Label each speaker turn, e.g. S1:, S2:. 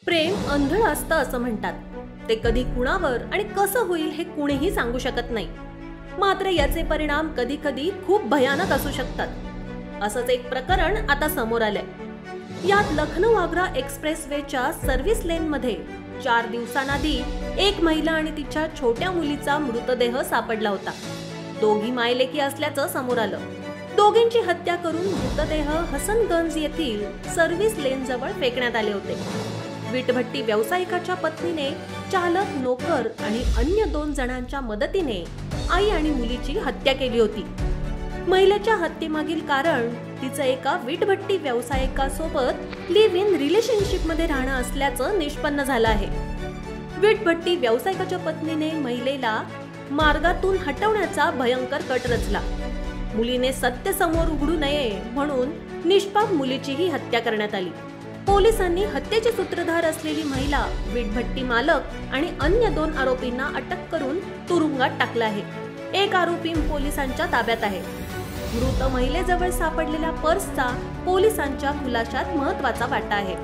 S1: प्रेम अंधळ असतं असं म्हणतात. ते कधी कुणावर आणि कसं होईल हे कुणीही सांगू शकत नाही. मात्र याचे परिणाम कधी कधी खूप भयानक असू शकतात. असंच एक प्रकरण आता समोर आलंय. यात लखनौ आग्रा एक्सप्रेसवेच्या सर्व्हिस लेन मध्ये 4 दिवसांआधी एक महिला आणि तिच्या छोट्या मुलीचा मृतदेह सापडला होता. दोघी मायलेकी असल्याचं समोर आलं. दोघींची हत्या करून मृतदेह हसनगंज येथील सर्व्हिस लेन जवळ फेकण्यात आले होते. वीटभट्टी व्यावसायिकाच्या पत्नीने चालक, नोकर आणि अन्य 2 जणांच्या मदतीने आई आणि मुलीची हत्या केली होती. महिलेच्या हत्येमागील कारण तिचं एका वीटभट्टी व्यावसायिकासोबत लिव्ह इन रिलेशनशिप मध्ये राहणं असल्याचं निष्पन्न झालं आहे. वीटभट्टी व्यावसायिकाच्या पत्नीने महिलेला मार्गातून हटवण्याचा भयंकर कट रचला. मुलीने सत्य समोर उघडू नये म्हणून निष्पाप मुलीचीही हत्या करण्यात आली. पोलिसांनी हत्येचे सूत्रधार असलेली महिला, वीटभट्टी मालक आणि अन्य 2 आरोपींना अटक करून तुरुंगात टाकलं आहे. एक आरोपी पोलिसांच्या ताब्यात आहे. मृत महिलेजवळ सापडलेल्या पर्सचा पोलिसांच्या खुलाशात महत्त्वाचा वाटा आहे.